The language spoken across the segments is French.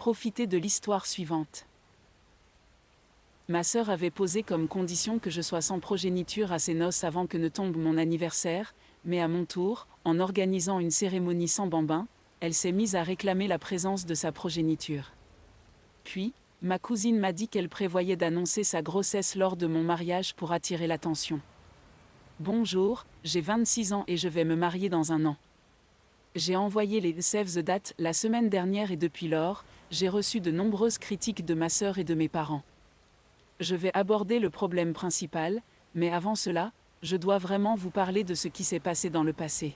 Profitez de l'histoire suivante. Ma sœur avait posé comme condition que je sois sans progéniture à ses noces avant que ne tombe mon anniversaire, mais à mon tour, en organisant une cérémonie sans bambin, elle s'est mise à réclamer la présence de sa progéniture. Puis, ma cousine m'a dit qu'elle prévoyait d'annoncer sa grossesse lors de mon mariage pour attirer l'attention. Bonjour, j'ai 26 ans et je vais me marier dans un an. J'ai envoyé les save the date la semaine dernière et depuis lors, j'ai reçu de nombreuses critiques de ma sœur et de mes parents. Je vais aborder le problème principal, mais avant cela, je dois vraiment vous parler de ce qui s'est passé dans le passé.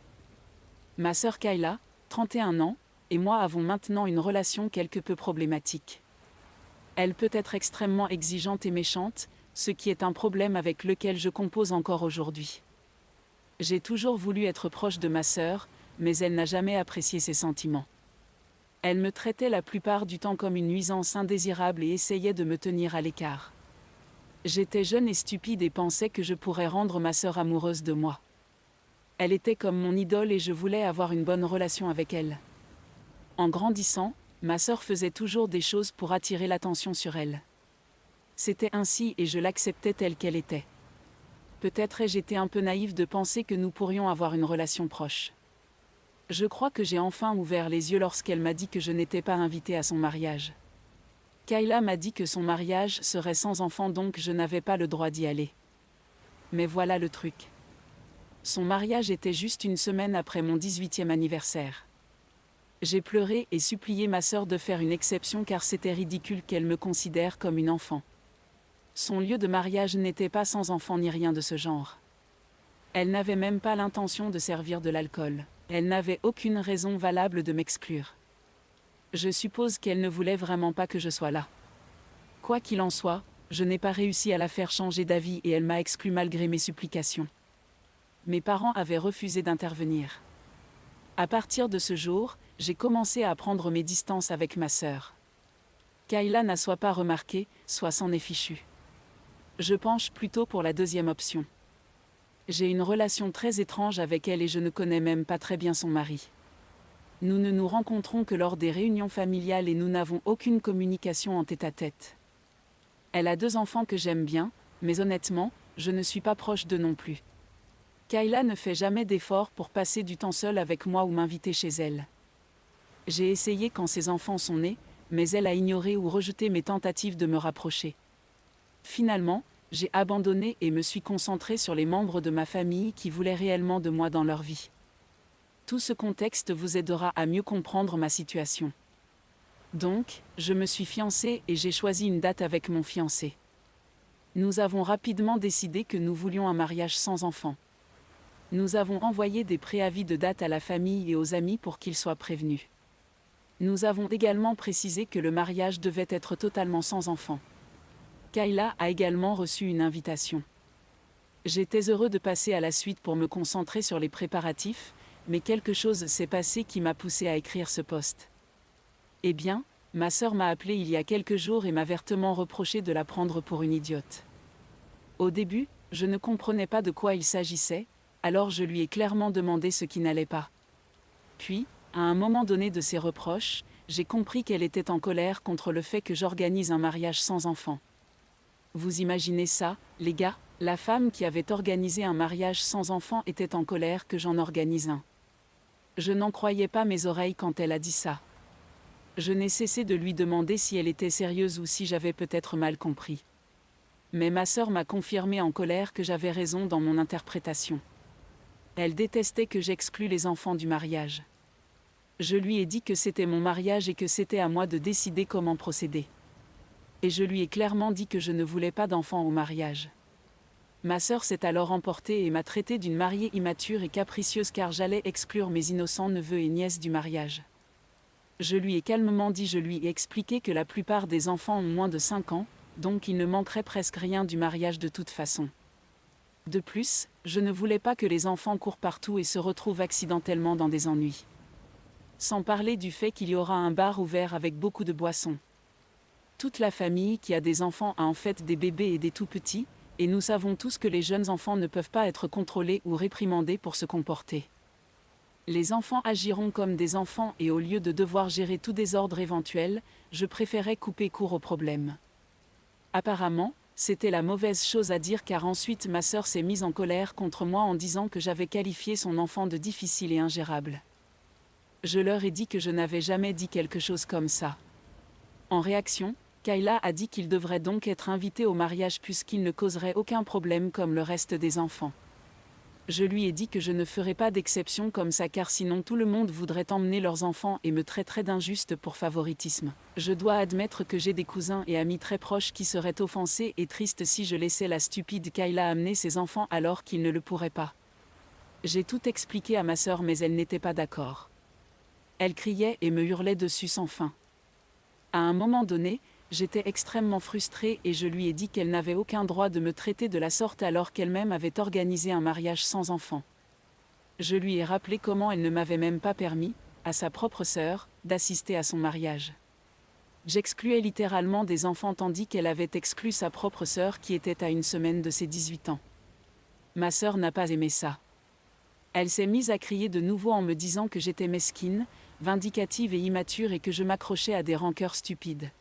Ma sœur Kayla, 31 ans, et moi avons maintenant une relation quelque peu problématique. Elle peut être extrêmement exigeante et méchante, ce qui est un problème avec lequel je compose encore aujourd'hui. J'ai toujours voulu être proche de ma sœur, mais elle n'a jamais apprécié ses sentiments. Elle me traitait la plupart du temps comme une nuisance indésirable et essayait de me tenir à l'écart. J'étais jeune et stupide et pensais que je pourrais rendre ma sœur amoureuse de moi. Elle était comme mon idole et je voulais avoir une bonne relation avec elle. En grandissant, ma sœur faisait toujours des choses pour attirer l'attention sur elle. C'était ainsi et je l'acceptais telle qu'elle était. Peut-être ai-je été un peu naïve de penser que nous pourrions avoir une relation proche. Je crois que j'ai enfin ouvert les yeux lorsqu'elle m'a dit que je n'étais pas invitée à son mariage. Kayla m'a dit que son mariage serait sans enfant donc je n'avais pas le droit d'y aller. Mais voilà le truc. Son mariage était juste une semaine après mon 18e anniversaire. J'ai pleuré et supplié ma sœur de faire une exception car c'était ridicule qu'elle me considère comme une enfant. Son lieu de mariage n'était pas sans enfant ni rien de ce genre. Elle n'avait même pas l'intention de servir de l'alcool. Elle n'avait aucune raison valable de m'exclure. Je suppose qu'elle ne voulait vraiment pas que je sois là. Quoi qu'il en soit, je n'ai pas réussi à la faire changer d'avis et elle m'a exclu malgré mes supplications. Mes parents avaient refusé d'intervenir. À partir de ce jour, j'ai commencé à prendre mes distances avec ma sœur. Kayla n'a soit pas remarqué, soit s'en est fichue. Je penche plutôt pour la deuxième option. J'ai une relation très étrange avec elle et je ne connais même pas très bien son mari. Nous ne nous rencontrons que lors des réunions familiales et nous n'avons aucune communication en tête-à-tête. Elle a 2 enfants que j'aime bien, mais honnêtement, je ne suis pas proche d'eux non plus. Kayla ne fait jamais d'efforts pour passer du temps seule avec moi ou m'inviter chez elle. J'ai essayé quand ses enfants sont nés, mais elle a ignoré ou rejeté mes tentatives de me rapprocher. Finalement, j'ai abandonné et me suis concentrée sur les membres de ma famille qui voulaient réellement de moi dans leur vie. Tout ce contexte vous aidera à mieux comprendre ma situation. Donc, je me suis fiancée et j'ai choisi une date avec mon fiancé. Nous avons rapidement décidé que nous voulions un mariage sans enfant. Nous avons envoyé des préavis de date à la famille et aux amis pour qu'ils soient prévenus. Nous avons également précisé que le mariage devait être totalement sans enfant. Kayla a également reçu une invitation. J'étais heureux de passer à la suite pour me concentrer sur les préparatifs, mais quelque chose s'est passé qui m'a poussé à écrire ce post. Eh bien, ma sœur m'a appelé il y a quelques jours et m'a vertement reproché de la prendre pour une idiote. Au début, je ne comprenais pas de quoi il s'agissait, alors je lui ai clairement demandé ce qui n'allait pas. Puis, à un moment donné de ses reproches, j'ai compris qu'elle était en colère contre le fait que j'organise un mariage sans enfant. Vous imaginez ça, les gars? La femme qui avait organisé un mariage sans enfant était en colère que j'en organise un. Je n'en croyais pas mes oreilles quand elle a dit ça. Je n'ai cessé de lui demander si elle était sérieuse ou si j'avais peut-être mal compris. Mais ma sœur m'a confirmé en colère que j'avais raison dans mon interprétation. Elle détestait que j'exclue les enfants du mariage. Je lui ai dit que c'était mon mariage et que c'était à moi de décider comment procéder. Et je lui ai clairement dit que je ne voulais pas d'enfants au mariage. Ma sœur s'est alors emportée et m'a traité d'une mariée immature et capricieuse car j'allais exclure mes innocents neveux et nièces du mariage. Je lui ai calmement dit, je lui ai expliqué que la plupart des enfants ont moins de 5 ans, donc il ne manquerait presque rien du mariage de toute façon. De plus, je ne voulais pas que les enfants courent partout et se retrouvent accidentellement dans des ennuis. Sans parler du fait qu'il y aura un bar ouvert avec beaucoup de boissons. Toute la famille qui a des enfants a en fait des bébés et des tout-petits, et nous savons tous que les jeunes enfants ne peuvent pas être contrôlés ou réprimandés pour se comporter. Les enfants agiront comme des enfants et au lieu de devoir gérer tout désordre éventuel, je préférais couper court au problème. Apparemment, c'était la mauvaise chose à dire car ensuite ma sœur s'est mise en colère contre moi en disant que j'avais qualifié son enfant de difficile et ingérable. Je leur ai dit que je n'avais jamais dit quelque chose comme ça. En réaction, Kayla a dit qu'il devrait donc être invité au mariage puisqu'il ne causerait aucun problème comme le reste des enfants. Je lui ai dit que je ne ferais pas d'exception comme ça car sinon tout le monde voudrait emmener leurs enfants et me traiterait d'injuste pour favoritisme. Je dois admettre que j'ai des cousins et amis très proches qui seraient offensés et tristes si je laissais la stupide Kayla amener ses enfants alors qu'ils ne le pourraient pas. J'ai tout expliqué à ma sœur mais elle n'était pas d'accord. Elle criait et me hurlait dessus sans fin. À un moment donné, j'étais extrêmement frustrée et je lui ai dit qu'elle n'avait aucun droit de me traiter de la sorte alors qu'elle-même avait organisé un mariage sans enfant. Je lui ai rappelé comment elle ne m'avait même pas permis, à sa propre sœur, d'assister à son mariage. J'excluais littéralement des enfants tandis qu'elle avait exclu sa propre sœur qui était à une semaine de ses 18 ans. Ma sœur n'a pas aimé ça. Elle s'est mise à crier de nouveau en me disant que j'étais mesquine, vindicative et immature et que je m'accrochais à des rancœurs stupides.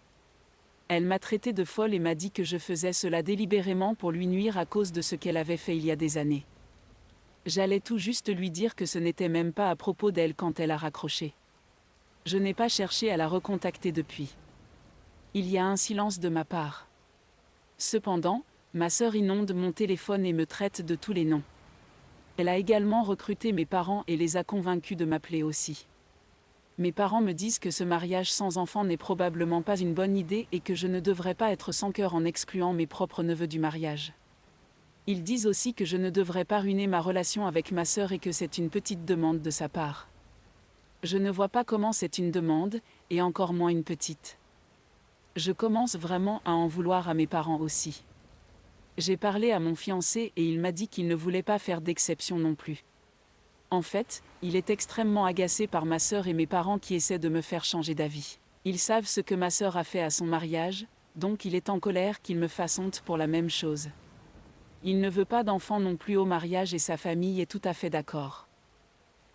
Elle m'a traité de folle et m'a dit que je faisais cela délibérément pour lui nuire à cause de ce qu'elle avait fait il y a des années. J'allais tout juste lui dire que ce n'était même pas à propos d'elle quand elle a raccroché. Je n'ai pas cherché à la recontacter depuis. Il y a un silence de ma part. Cependant, ma sœur inonde mon téléphone et me traite de tous les noms. Elle a également recruté mes parents et les a convaincus de m'appeler aussi. Mes parents me disent que ce mariage sans enfant n'est probablement pas une bonne idée et que je ne devrais pas être sans cœur en excluant mes propres neveux du mariage. Ils disent aussi que je ne devrais pas ruiner ma relation avec ma sœur et que c'est une petite demande de sa part. Je ne vois pas comment c'est une demande, et encore moins une petite. Je commence vraiment à en vouloir à mes parents aussi. J'ai parlé à mon fiancé et il m'a dit qu'il ne voulait pas faire d'exception non plus. En fait, il est extrêmement agacé par ma sœur et mes parents qui essaient de me faire changer d'avis. Ils savent ce que ma sœur a fait à son mariage, donc il est en colère qu'il me fasse honte pour la même chose. Il ne veut pas d'enfant non plus au mariage et sa famille est tout à fait d'accord.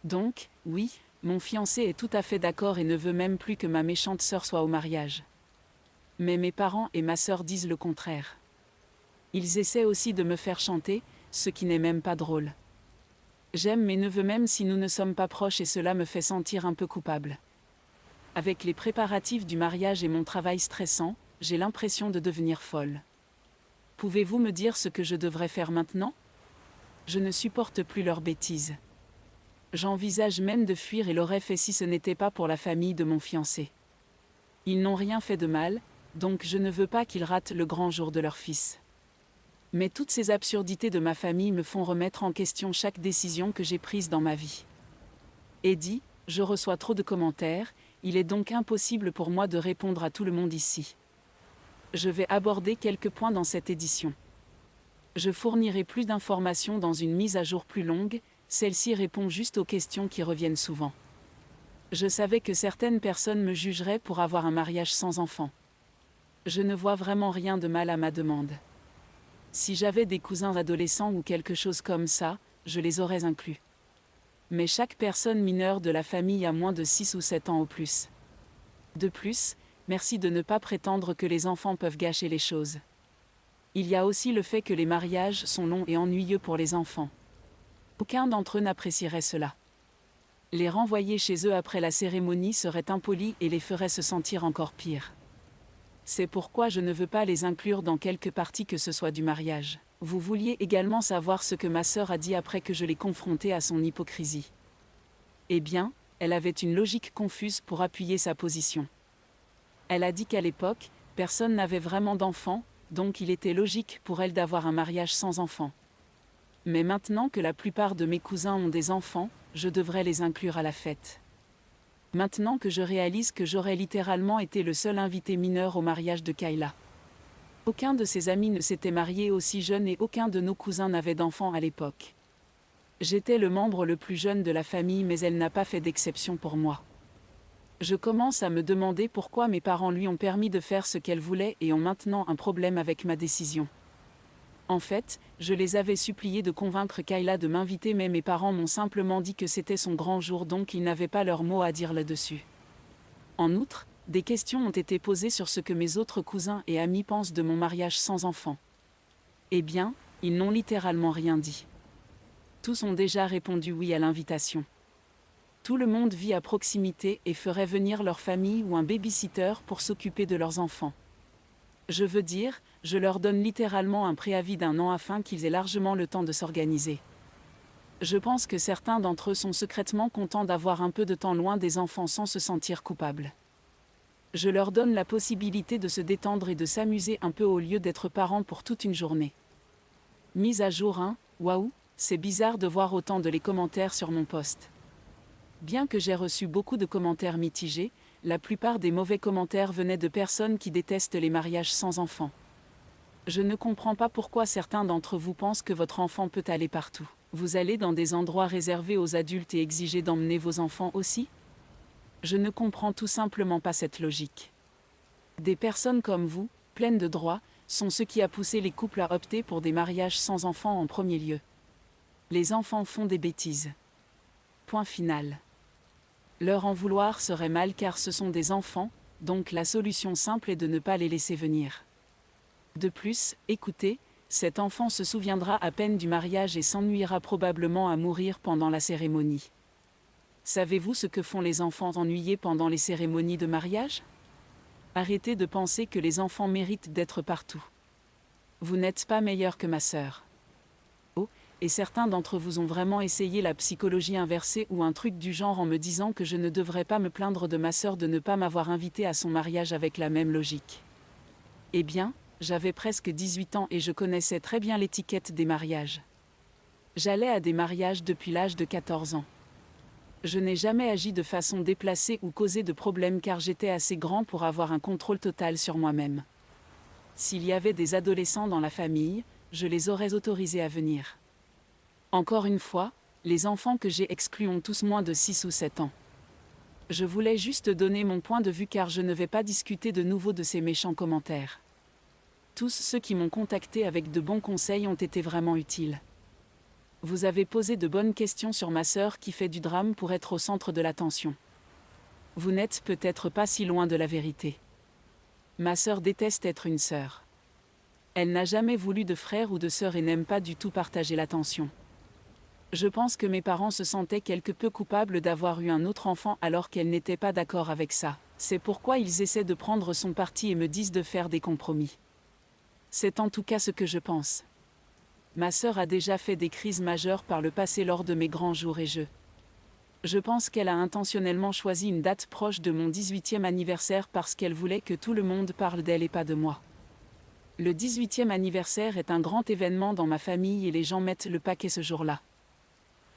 Donc, oui, mon fiancé est tout à fait d'accord et ne veut même plus que ma méchante sœur soit au mariage. Mais mes parents et ma sœur disent le contraire. Ils essaient aussi de me faire chanter, ce qui n'est même pas drôle. J'aime mes neveux même si nous ne sommes pas proches et cela me fait sentir un peu coupable. Avec les préparatifs du mariage et mon travail stressant, j'ai l'impression de devenir folle. Pouvez-vous me dire ce que je devrais faire maintenant ? Je ne supporte plus leurs bêtises. J'envisage même de fuir et l'aurais fait si ce n'était pas pour la famille de mon fiancé. Ils n'ont rien fait de mal, donc je ne veux pas qu'ils ratent le grand jour de leur fils. Mais toutes ces absurdités de ma famille me font remettre en question chaque décision que j'ai prise dans ma vie. Eddie, je reçois trop de commentaires, il est donc impossible pour moi de répondre à tout le monde ici. Je vais aborder quelques points dans cette édition. Je fournirai plus d'informations dans une mise à jour plus longue, celle-ci répond juste aux questions qui reviennent souvent. Je savais que certaines personnes me jugeraient pour avoir un mariage sans enfant. Je ne vois vraiment rien de mal à ma demande. Si j'avais des cousins adolescents ou quelque chose comme ça, je les aurais inclus. Mais chaque personne mineure de la famille a moins de 6 ou 7 ans au plus. De plus, merci de ne pas prétendre que les enfants peuvent gâcher les choses. Il y a aussi le fait que les mariages sont longs et ennuyeux pour les enfants. Aucun d'entre eux n'apprécierait cela. Les renvoyer chez eux après la cérémonie serait impoli et les ferait se sentir encore pire. C'est pourquoi je ne veux pas les inclure dans quelque partie que ce soit du mariage. Vous vouliez également savoir ce que ma sœur a dit après que je l'ai confrontée à son hypocrisie. Eh bien, elle avait une logique confuse pour appuyer sa position. Elle a dit qu'à l'époque, personne n'avait vraiment d'enfants, donc il était logique pour elle d'avoir un mariage sans enfants. Mais maintenant que la plupart de mes cousins ont des enfants, je devrais les inclure à la fête. Maintenant que je réalise que j'aurais littéralement été le seul invité mineur au mariage de Kayla. Aucun de ses amis ne s'était marié aussi jeune et aucun de nos cousins n'avait d'enfants à l'époque. J'étais le membre le plus jeune de la famille mais elle n'a pas fait d'exception pour moi. Je commence à me demander pourquoi mes parents lui ont permis de faire ce qu'elle voulait et ont maintenant un problème avec ma décision. En fait, je les avais suppliés de convaincre Kayla de m'inviter, mais mes parents m'ont simplement dit que c'était son grand jour, donc ils n'avaient pas leur mot à dire là-dessus. En outre, des questions ont été posées sur ce que mes autres cousins et amis pensent de mon mariage sans enfant. Eh bien, ils n'ont littéralement rien dit. Tous ont déjà répondu oui à l'invitation. Tout le monde vit à proximité et ferait venir leur famille ou un baby-sitter pour s'occuper de leurs enfants. Je veux dire, je leur donne littéralement un préavis d'1 an afin qu'ils aient largement le temps de s'organiser. Je pense que certains d'entre eux sont secrètement contents d'avoir un peu de temps loin des enfants sans se sentir coupables. Je leur donne la possibilité de se détendre et de s'amuser un peu au lieu d'être parents pour toute une journée. Mise à jour 1, waouh, c'est bizarre de voir autant de les commentaires sur mon post. Bien que j'ai reçu beaucoup de commentaires mitigés, la plupart des mauvais commentaires venaient de personnes qui détestent les mariages sans enfants. Je ne comprends pas pourquoi certains d'entre vous pensent que votre enfant peut aller partout. Vous allez dans des endroits réservés aux adultes et exigez d'emmener vos enfants aussi ? Je ne comprends tout simplement pas cette logique. Des personnes comme vous, pleines de droits, sont ce qui a poussé les couples à opter pour des mariages sans enfants en premier lieu. Les enfants font des bêtises. Point final. Leur en vouloir serait mal car ce sont des enfants, donc la solution simple est de ne pas les laisser venir. De plus, écoutez, cet enfant se souviendra à peine du mariage et s'ennuiera probablement à mourir pendant la cérémonie. Savez-vous ce que font les enfants ennuyés pendant les cérémonies de mariage ? Arrêtez de penser que les enfants méritent d'être partout. Vous n'êtes pas meilleur que ma sœur. Oh, et certains d'entre vous ont vraiment essayé la psychologie inversée ou un truc du genre en me disant que je ne devrais pas me plaindre de ma sœur de ne pas m'avoir invité à son mariage avec la même logique. Eh bien, j'avais presque 18 ans et je connaissais très bien l'étiquette des mariages. J'allais à des mariages depuis l'âge de 14 ans. Je n'ai jamais agi de façon déplacée ou causé de problèmes car j'étais assez grand pour avoir un contrôle total sur moi-même. S'il y avait des adolescents dans la famille, je les aurais autorisés à venir. Encore une fois, les enfants que j'ai exclus ont tous moins de 6 ou 7 ans. Je voulais juste donner mon point de vue car je ne vais pas discuter de nouveau de ces méchants commentaires. Tous ceux qui m'ont contacté avec de bons conseils ont été vraiment utiles. Vous avez posé de bonnes questions sur ma sœur qui fait du drame pour être au centre de l'attention. Vous n'êtes peut-être pas si loin de la vérité. Ma sœur déteste être une sœur. Elle n'a jamais voulu de frère ou de sœur et n'aime pas du tout partager l'attention. Je pense que mes parents se sentaient quelque peu coupables d'avoir eu un autre enfant alors qu'elle n'était pas d'accord avec ça. C'est pourquoi ils essaient de prendre son parti et me disent de faire des compromis. C'est en tout cas ce que je pense. Ma sœur a déjà fait des crises majeures par le passé lors de mes grands jours et je pense qu'elle a intentionnellement choisi une date proche de mon 18e anniversaire parce qu'elle voulait que tout le monde parle d'elle et pas de moi. Le 18e anniversaire est un grand événement dans ma famille et les gens mettent le paquet ce jour-là.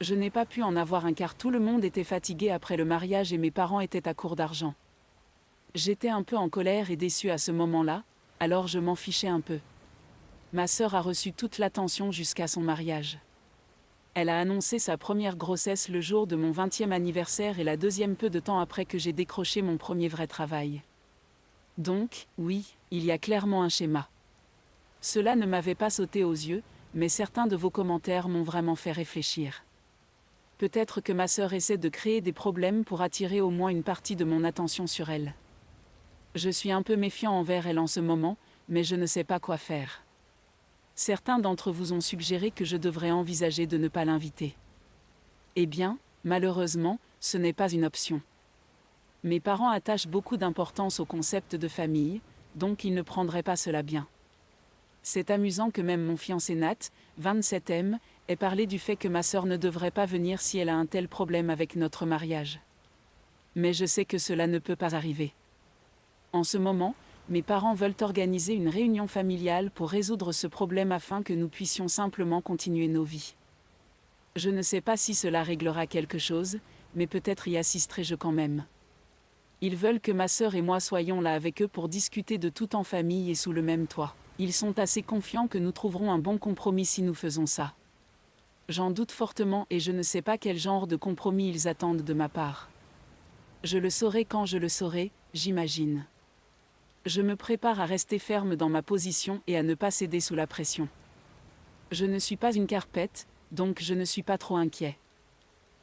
Je n'ai pas pu en avoir un car tout le monde était fatigué après le mariage et mes parents étaient à court d'argent. J'étais un peu en colère et déçue à ce moment-là, alors je m'en fichais un peu. Ma sœur a reçu toute l'attention jusqu'à son mariage. Elle a annoncé sa première grossesse le jour de mon 20e anniversaire et la deuxième peu de temps après que j'ai décroché mon premier vrai travail. Donc, oui, il y a clairement un schéma. Cela ne m'avait pas sauté aux yeux, mais certains de vos commentaires m'ont vraiment fait réfléchir. Peut-être que ma sœur essaie de créer des problèmes pour attirer au moins une partie de mon attention sur elle. Je suis un peu méfiant envers elle en ce moment, mais je ne sais pas quoi faire. Certains d'entre vous ont suggéré que je devrais envisager de ne pas l'inviter. Eh bien, malheureusement, ce n'est pas une option. Mes parents attachent beaucoup d'importance au concept de famille, donc ils ne prendraient pas cela bien. C'est amusant que même mon fiancé Nat, 27e, ait parlé du fait que ma sœur ne devrait pas venir si elle a un tel problème avec notre mariage. Mais je sais que cela ne peut pas arriver. En ce moment, mes parents veulent organiser une réunion familiale pour résoudre ce problème afin que nous puissions simplement continuer nos vies. Je ne sais pas si cela réglera quelque chose, mais peut-être y assisterai-je quand même. Ils veulent que ma sœur et moi soyons là avec eux pour discuter de tout en famille et sous le même toit. Ils sont assez confiants que nous trouverons un bon compromis si nous faisons ça. J'en doute fortement et je ne sais pas quel genre de compromis ils attendent de ma part. Je le saurai quand je le saurai, j'imagine. Je me prépare à rester ferme dans ma position et à ne pas céder sous la pression. Je ne suis pas une carpette, donc je ne suis pas trop inquiet.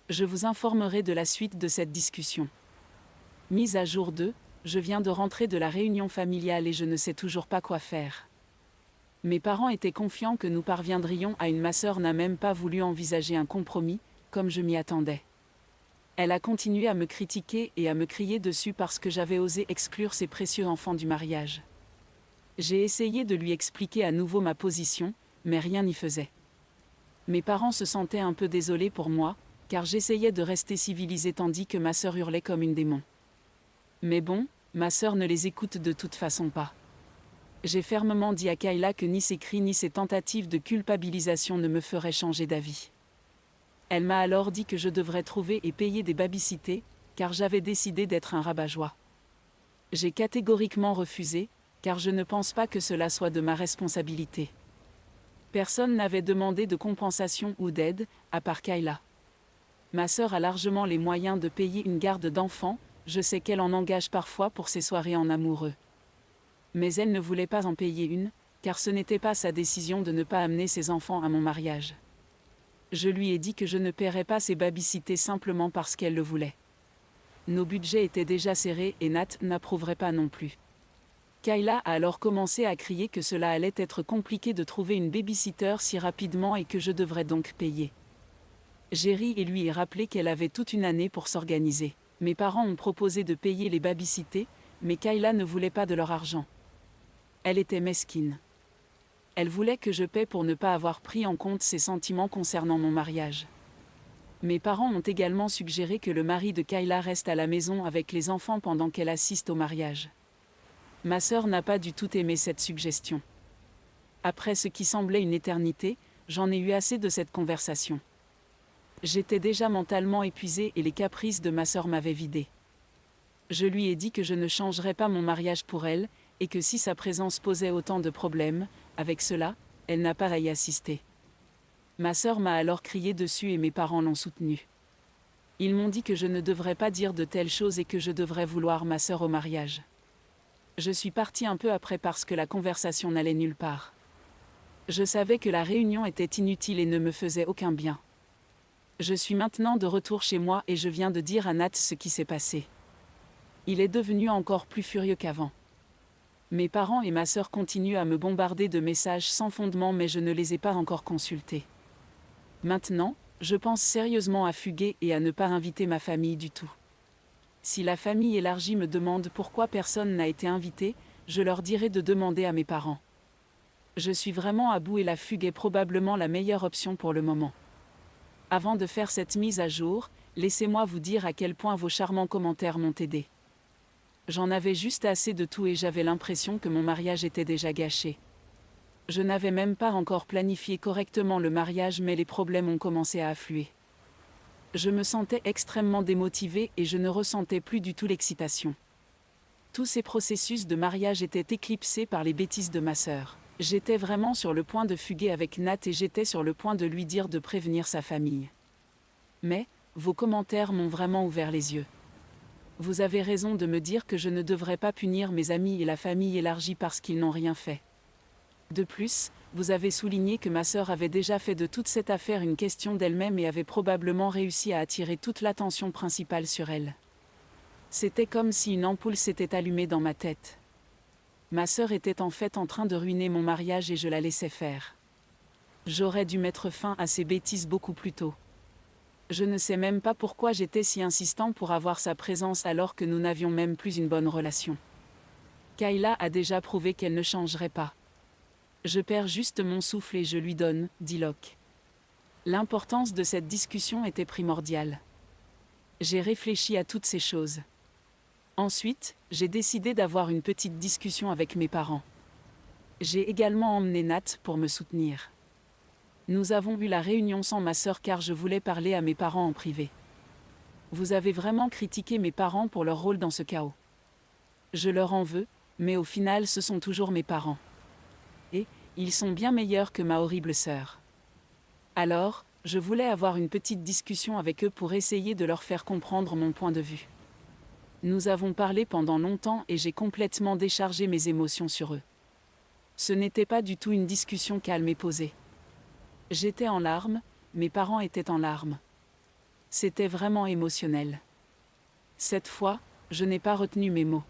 Je vous informerai de la suite de cette discussion. Mise à jour 2, je viens de rentrer de la réunion familiale et je ne sais toujours pas quoi faire. Mes parents étaient confiants que nous parviendrions à ma sœur n'a même pas voulu envisager un compromis, comme je m'y attendais. Elle a continué à me critiquer et à me crier dessus parce que j'avais osé exclure ses précieux enfants du mariage. J'ai essayé de lui expliquer à nouveau ma position, mais rien n'y faisait. Mes parents se sentaient un peu désolés pour moi, car j'essayais de rester civilisée tandis que ma sœur hurlait comme une démon. Mais bon, ma sœur ne les écoute de toute façon pas. J'ai fermement dit à Kayla que ni ses cris ni ses tentatives de culpabilisation ne me feraient changer d'avis. Elle m'a alors dit que je devrais trouver et payer des babysitters, car j'avais décidé d'être un rabat-joie. J'ai catégoriquement refusé, car je ne pense pas que cela soit de ma responsabilité. Personne n'avait demandé de compensation ou d'aide, à part Kayla. Ma sœur a largement les moyens de payer une garde d'enfants, je sais qu'elle en engage parfois pour ses soirées en amoureux. Mais elle ne voulait pas en payer une, car ce n'était pas sa décision de ne pas amener ses enfants à mon mariage. Je lui ai dit que je ne paierais pas ses babysitters simplement parce qu'elle le voulait. Nos budgets étaient déjà serrés et Nat n'approuverait pas non plus. Kayla a alors commencé à crier que cela allait être compliqué de trouver une babysitter si rapidement et que je devrais donc payer. J'ai ri et lui ai rappelé qu'elle avait toute une année pour s'organiser. Mes parents ont proposé de payer les babysitters, mais Kayla ne voulait pas de leur argent. Elle était mesquine. Elle voulait que je paie pour ne pas avoir pris en compte ses sentiments concernant mon mariage. Mes parents ont également suggéré que le mari de Kayla reste à la maison avec les enfants pendant qu'elle assiste au mariage. Ma sœur n'a pas du tout aimé cette suggestion. Après ce qui semblait une éternité, j'en ai eu assez de cette conversation. J'étais déjà mentalement épuisée et les caprices de ma sœur m'avaient vidée. Je lui ai dit que je ne changerais pas mon mariage pour elle, et que si sa présence posait autant de problèmes, avec cela, elle n'a pas à y assister. Ma sœur m'a alors crié dessus et mes parents l'ont soutenue. Ils m'ont dit que je ne devrais pas dire de telles choses et que je devrais vouloir ma sœur au mariage. Je suis partie un peu après parce que la conversation n'allait nulle part. Je savais que la réunion était inutile et ne me faisait aucun bien. Je suis maintenant de retour chez moi et je viens de dire à Nat ce qui s'est passé. Il est devenu encore plus furieux qu'avant. Mes parents et ma sœur continuent à me bombarder de messages sans fondement mais je ne les ai pas encore consultés. Maintenant, je pense sérieusement à fuguer et à ne pas inviter ma famille du tout. Si la famille élargie me demande pourquoi personne n'a été invité, je leur dirai de demander à mes parents. Je suis vraiment à bout et la fugue est probablement la meilleure option pour le moment. Avant de faire cette mise à jour, laissez-moi vous dire à quel point vos charmants commentaires m'ont aidé. J'en avais juste assez de tout et j'avais l'impression que mon mariage était déjà gâché. Je n'avais même pas encore planifié correctement le mariage mais les problèmes ont commencé à affluer. Je me sentais extrêmement démotivée et je ne ressentais plus du tout l'excitation. Tous ces processus de mariage étaient éclipsés par les bêtises de ma sœur. J'étais vraiment sur le point de fuguer avec Nat et j'étais sur le point de lui dire de prévenir sa famille. Mais, vos commentaires m'ont vraiment ouvert les yeux. Vous avez raison de me dire que je ne devrais pas punir mes amis et la famille élargie parce qu'ils n'ont rien fait. De plus, vous avez souligné que ma sœur avait déjà fait de toute cette affaire une question d'elle-même et avait probablement réussi à attirer toute l'attention principale sur elle. C'était comme si une ampoule s'était allumée dans ma tête. Ma sœur était en fait en train de ruiner mon mariage et je la laissais faire. J'aurais dû mettre fin à ces bêtises beaucoup plus tôt. Je ne sais même pas pourquoi j'étais si insistant pour avoir sa présence alors que nous n'avions même plus une bonne relation. Kayla a déjà prouvé qu'elle ne changerait pas. Je perds juste mon souffle et je lui donne, dit Locke. L'importance de cette discussion était primordiale. J'ai réfléchi à toutes ces choses. Ensuite, j'ai décidé d'avoir une petite discussion avec mes parents. J'ai également emmené Nat pour me soutenir. Nous avons eu la réunion sans ma sœur car je voulais parler à mes parents en privé. Vous avez vraiment critiqué mes parents pour leur rôle dans ce chaos. Je leur en veux, mais au final ce sont toujours mes parents. Et, ils sont bien meilleurs que ma horrible sœur. Alors, je voulais avoir une petite discussion avec eux pour essayer de leur faire comprendre mon point de vue. Nous avons parlé pendant longtemps et j'ai complètement déchargé mes émotions sur eux. Ce n'était pas du tout une discussion calme et posée. J'étais en larmes, mes parents étaient en larmes. C'était vraiment émotionnel. Cette fois, je n'ai pas retenu mes mots.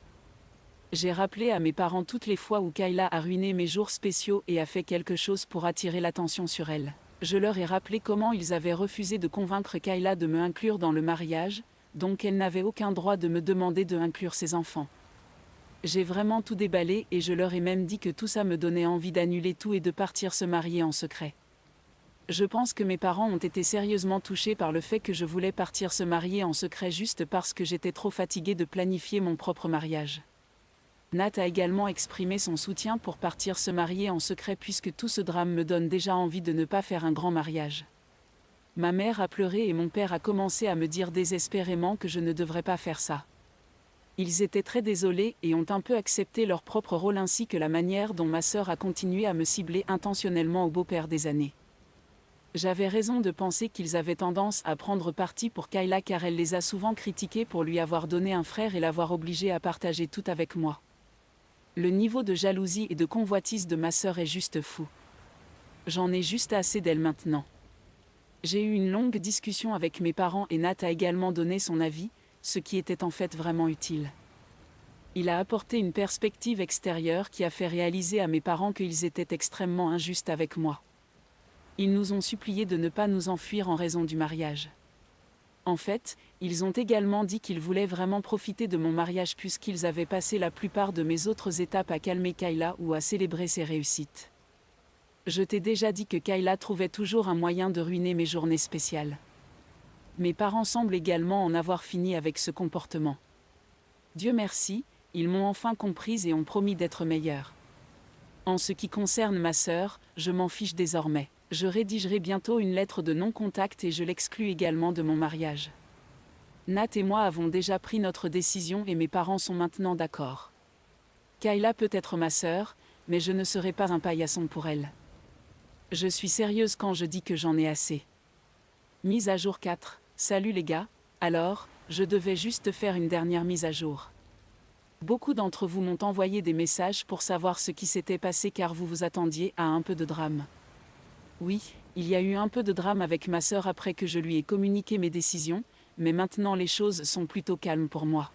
J'ai rappelé à mes parents toutes les fois où Kayla a ruiné mes jours spéciaux et a fait quelque chose pour attirer l'attention sur elle. Je leur ai rappelé comment ils avaient refusé de convaincre Kayla de me inclure dans le mariage, donc elle n'avait aucun droit de me demander de inclure ses enfants. J'ai vraiment tout déballé et je leur ai même dit que tout ça me donnait envie d'annuler tout et de partir se marier en secret. Je pense que mes parents ont été sérieusement touchés par le fait que je voulais partir se marier en secret juste parce que j'étais trop fatiguée de planifier mon propre mariage. Nat a également exprimé son soutien pour partir se marier en secret puisque tout ce drame me donne déjà envie de ne pas faire un grand mariage. Ma mère a pleuré et mon père a commencé à me dire désespérément que je ne devrais pas faire ça. Ils étaient très désolés et ont un peu accepté leur propre rôle ainsi que la manière dont ma sœur a continué à me cibler intentionnellement au beau-père des années. J'avais raison de penser qu'ils avaient tendance à prendre parti pour Kayla car elle les a souvent critiqués pour lui avoir donné un frère et l'avoir obligée à partager tout avec moi. Le niveau de jalousie et de convoitise de ma sœur est juste fou. J'en ai juste assez d'elle maintenant. J'ai eu une longue discussion avec mes parents et Nat a également donné son avis, ce qui était en fait vraiment utile. Il a apporté une perspective extérieure qui a fait réaliser à mes parents qu'ils étaient extrêmement injustes avec moi. Ils nous ont supplié de ne pas nous enfuir en raison du mariage. En fait, ils ont également dit qu'ils voulaient vraiment profiter de mon mariage puisqu'ils avaient passé la plupart de mes autres étapes à calmer Kayla ou à célébrer ses réussites. Je t'ai déjà dit que Kayla trouvait toujours un moyen de ruiner mes journées spéciales. Mes parents semblent également en avoir fini avec ce comportement. Dieu merci, ils m'ont enfin comprise et ont promis d'être meilleurs. En ce qui concerne ma sœur, je m'en fiche désormais. Je rédigerai bientôt une lettre de non-contact et je l'exclus également de mon mariage. Nat et moi avons déjà pris notre décision et mes parents sont maintenant d'accord. Kayla peut être ma sœur, mais je ne serai pas un paillasson pour elle. Je suis sérieuse quand je dis que j'en ai assez. Mise à jour 4. Salut les gars, alors, je devais juste faire une dernière mise à jour. Beaucoup d'entre vous m'ont envoyé des messages pour savoir ce qui s'était passé car vous vous attendiez à un peu de drame. Oui, il y a eu un peu de drame avec ma sœur après que je lui ai communiqué mes décisions, mais maintenant les choses sont plutôt calmes pour moi.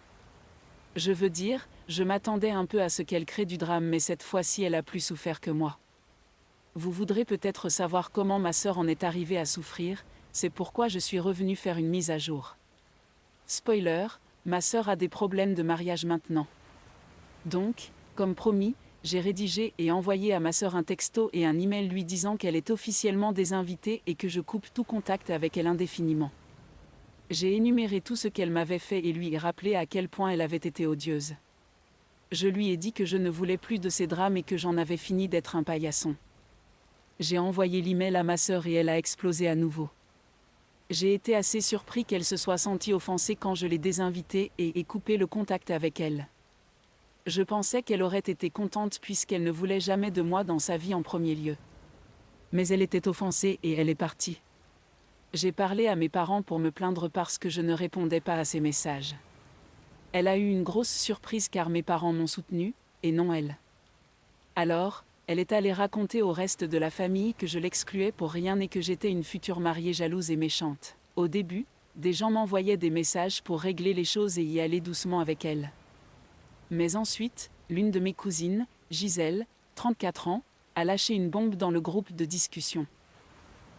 Je veux dire, je m'attendais un peu à ce qu'elle crée du drame mais cette fois-ci elle a plus souffert que moi. Vous voudrez peut-être savoir comment ma sœur en est arrivée à souffrir, c'est pourquoi je suis revenue faire une mise à jour. Spoiler, ma sœur a des problèmes de mariage maintenant. Donc, comme promis, j'ai rédigé et envoyé à ma sœur un texto et un email lui disant qu'elle est officiellement désinvitée et que je coupe tout contact avec elle indéfiniment. J'ai énuméré tout ce qu'elle m'avait fait et lui ai rappelé à quel point elle avait été odieuse. Je lui ai dit que je ne voulais plus de ces drames et que j'en avais fini d'être un paillasson. J'ai envoyé l'email à ma sœur et elle a explosé à nouveau. J'ai été assez surpris qu'elle se soit sentie offensée quand je l'ai désinvitée et ai coupé le contact avec elle. Je pensais qu'elle aurait été contente puisqu'elle ne voulait jamais de moi dans sa vie en premier lieu. Mais elle était offensée et elle est partie. J'ai parlé à mes parents pour me plaindre parce que je ne répondais pas à ses messages. Elle a eu une grosse surprise car mes parents m'ont soutenue, et non elle. Alors, elle est allée raconter au reste de la famille que je l'excluais pour rien et que j'étais une future mariée jalouse et méchante. Au début, des gens m'envoyaient des messages pour régler les choses et y aller doucement avec elle. Mais ensuite, l'une de mes cousines, Gisèle, 34 ans, a lâché une bombe dans le groupe de discussion.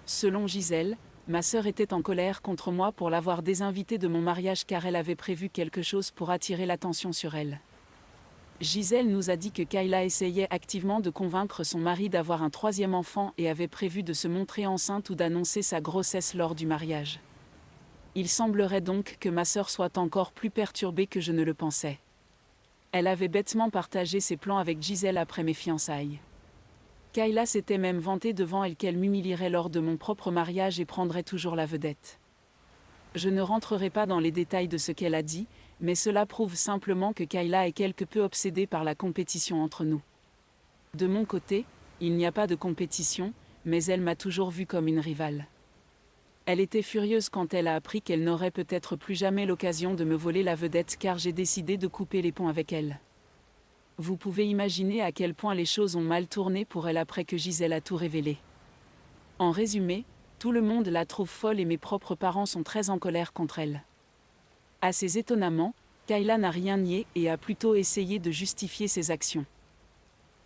Selon Gisèle, ma sœur était en colère contre moi pour l'avoir désinvitée de mon mariage car elle avait prévu quelque chose pour attirer l'attention sur elle. Gisèle nous a dit que Kayla essayait activement de convaincre son mari d'avoir un troisième enfant et avait prévu de se montrer enceinte ou d'annoncer sa grossesse lors du mariage. Il semblerait donc que ma sœur soit encore plus perturbée que je ne le pensais. Elle avait bêtement partagé ses plans avec Gisèle après mes fiançailles. Kayla s'était même vantée devant elle qu'elle m'humilierait lors de mon propre mariage et prendrait toujours la vedette. Je ne rentrerai pas dans les détails de ce qu'elle a dit, mais cela prouve simplement que Kayla est quelque peu obsédée par la compétition entre nous. De mon côté, il n'y a pas de compétition, mais elle m'a toujours vue comme une rivale. Elle était furieuse quand elle a appris qu'elle n'aurait peut-être plus jamais l'occasion de me voler la vedette car j'ai décidé de couper les ponts avec elle. Vous pouvez imaginer à quel point les choses ont mal tourné pour elle après que Gisèle a tout révélé. En résumé, tout le monde la trouve folle et mes propres parents sont très en colère contre elle. Assez étonnamment, Kayla n'a rien nié et a plutôt essayé de justifier ses actions.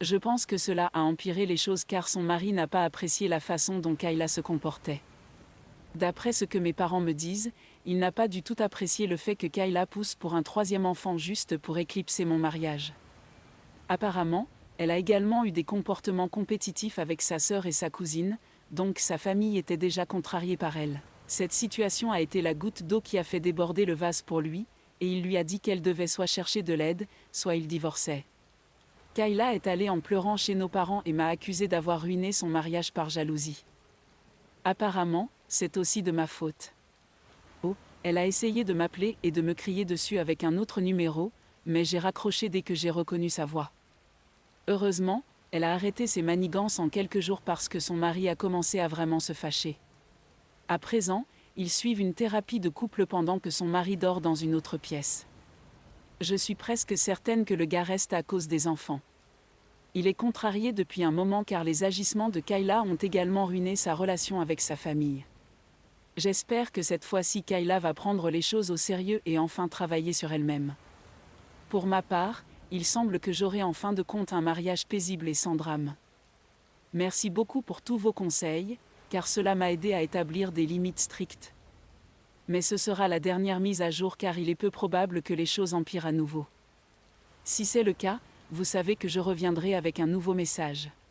Je pense que cela a empiré les choses car son mari n'a pas apprécié la façon dont Kayla se comportait. D'après ce que mes parents me disent, il n'a pas du tout apprécié le fait que Kayla pousse pour un troisième enfant juste pour éclipser mon mariage. Apparemment, elle a également eu des comportements compétitifs avec sa sœur et sa cousine, donc sa famille était déjà contrariée par elle. Cette situation a été la goutte d'eau qui a fait déborder le vase pour lui, et il lui a dit qu'elle devait soit chercher de l'aide, soit il divorçait. Kayla est allée en pleurant chez nos parents et m'a accusé d'avoir ruiné son mariage par jalousie. Apparemment, c'est aussi de ma faute. Oh, elle a essayé de m'appeler et de me crier dessus avec un autre numéro, mais j'ai raccroché dès que j'ai reconnu sa voix. Heureusement, elle a arrêté ses manigances en quelques jours parce que son mari a commencé à vraiment se fâcher. À présent, ils suivent une thérapie de couple pendant que son mari dort dans une autre pièce. Je suis presque certaine que le gars reste à cause des enfants. Il est contrarié depuis un moment car les agissements de Kayla ont également ruiné sa relation avec sa famille. J'espère que cette fois-ci Kayla va prendre les choses au sérieux et enfin travailler sur elle-même. Pour ma part, il semble que j'aurai en fin de compte un mariage paisible et sans drame. Merci beaucoup pour tous vos conseils, car cela m'a aidé à établir des limites strictes. Mais ce sera la dernière mise à jour car il est peu probable que les choses empirent à nouveau. Si c'est le cas, vous savez que je reviendrai avec un nouveau message.